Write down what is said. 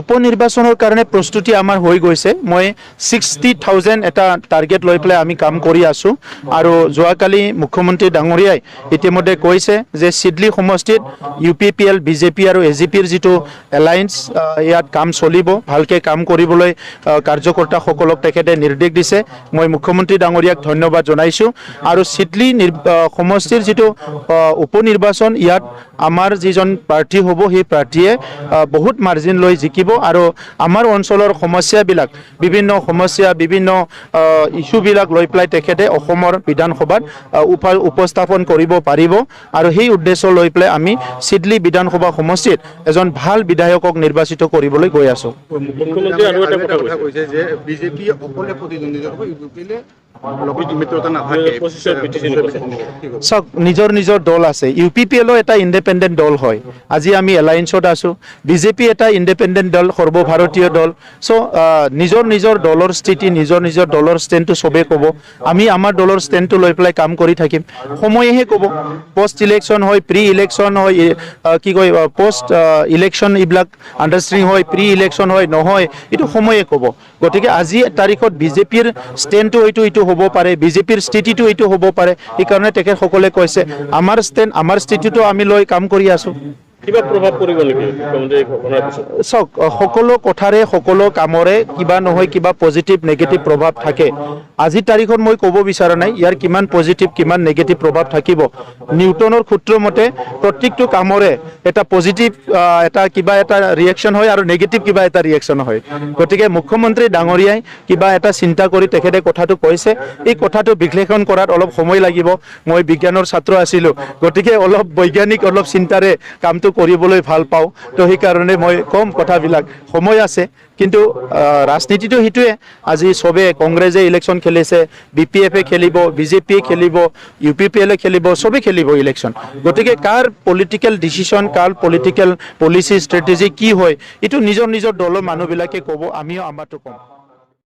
উপনিৰ্বাচনৰ কাৰণে প্ৰস্তুতি আমাৰ হৈ গৈছে। মই 60,000 এটা টাৰ্গেট লৈ পেলাই আমি কাম কৰি আছোঁ আৰু যোৱাকালি মুখ্যমন্ত্ৰী ডাঙৰীয়াই ইতিমধ্যে কৈছে যে চিডলি সমষ্টিত UPPL, BJP আৰু AGPৰ যিটো এলায়েন্স ইয়াত কাম চলিব, ভালকৈ কাম কৰিবলৈ কাৰ্যকৰ্তাসকলক তেখেতে নিৰ্দেশ দিছে। মই মুখ্যমন্ত্ৰী ডাঙৰীয়াক ধন্যবাদ জনাইছোঁ আৰু চিডলি সমষ্টিৰ যিটো উপনিৰ্বাচন ইয়াত আমাৰ যিজন প্ৰাৰ্থী হ'ব সেই প্ৰাৰ্থীয়ে বহুত মাৰ্জিন লৈ জিকিব আৰু আমাৰ অঞ্চলৰ সমস্যাবিলাক বিভিন্ন সমস্যা বিভিন্ন ইস্যুবিলাক লৈ পেলাই তেখেতে অসমৰ বিধানসভাত উপস্থাপন কৰিব পাৰিব আৰু সেই উদ্দেশ্য লৈ পেলাই আমি চিডলি বিধানসভা সমষ্টিত এজন ভাল বিধায়কক নিৰ্বাচিত কৰিবলৈ গৈ আছোঁ। মুখ্যমন্ত্ৰী আৰু এটা কথা কৈছে যে বিজেপি অকলে প্ৰতিদ্বন্দ্বিতা কৰিব, ইউপিপিলে চাওক, নিজৰ নিজৰ দল আছে। UPPL এটা ইণ্ডিপেণ্ডেণ্ট দল হয়। আজি আমি এলায়েন্সত আছোঁ। BJP এটা ইণ্ডিপেণ্ডেণ্ট দল, সৰ্বভাৰতীয় দল। চ' নিজৰ নিজৰ দলৰ স্থিতি, নিজৰ নিজৰ দলৰ ষ্টেণ্ডটো চবেই ক'ব। আমি আমাৰ দলৰ ষ্টেণ্ডটো লৈ পেলাই কাম কৰি থাকিম। সময়েহে ক'ব। পষ্ট ইলেকশ্যন হয়, প্ৰি ইলেকশ্যন হয়, কি কয় পষ্ট ইলেকশ্যন এইবিলাক আণ্ডাৰষ্টেণ্ডিং হয়, প্ৰি ইলেকশ্যন হয় নহয়, এইটো সময়ে ক'ব। গতিকে আজি তাৰিখত BJPৰ ষ্টেণ্ডটো এইটো হ'ব পাৰে, BJPৰ স্থিতিটো এইটো হ'ব পাৰে। সেইকাৰণে তেখেতসকলে কৈছে আমাৰ ষ্টেণ্ড, আমাৰ স্থিতিটো আমি লৈ কাম কৰি আছোঁ। কিবা প্ৰভাৱ পৰিব নেকি? চাওক, সকলো কথাৰে সকলো কামৰে কিবা নহয় কিবা পজিটিভ নেগেটিভ প্ৰভাৱ থাকে। আজিৰ তাৰিখত মই ক'ব বিচৰা নাই ইয়াৰ কিমান পজিটিভ কিমান নেগেটিভ প্ৰভাৱ থাকিব। নিউটনৰ সূত্ৰ মতে প্ৰত্যেকটো কামৰে এটা পজিটিভ এটা কিবা এটা ৰিয়েকশ্যন হয় আৰু নেগেটিভ কিবা এটা ৰিয়েকশ্যন হয়। গতিকে মুখ্যমন্ত্ৰী ডাঙৰীয়াই কিবা এটা চিন্তা কৰি তেখেতে কথাটো কৈছে। এই কথাটো বিশ্লেষণ কৰাত অলপ সময় লাগিব। মই বিজ্ঞানৰ ছাত্ৰ আছিলোঁ, গতিকে অলপ বৈজ্ঞানিক অলপ চিন্তাৰে কামটো কৰিবলৈ ভাল পাওঁ। তো সেইকাৰণে মই কম কথাবিলাক, সময় আছে। কিন্তু ৰাজনীতিটো সেইটোৱে। আজি চবে কংগ্ৰেছে ইলেকশ্যন খেলিছে, BPF খেলিব, BJP খেলিব, UPPL খেলিব, চবেই খেলিব ইলেকশ্যন। গতিকে কাৰ পলিটিকেল ডিচিশ্যন, কাৰ পলিটিকেল পলিচি ষ্ট্ৰেটেজি কি হয় এইটো নিজৰ নিজৰ দলৰ মানুহবিলাকে ক'ব, আমিও আমাৰটো ক'ম।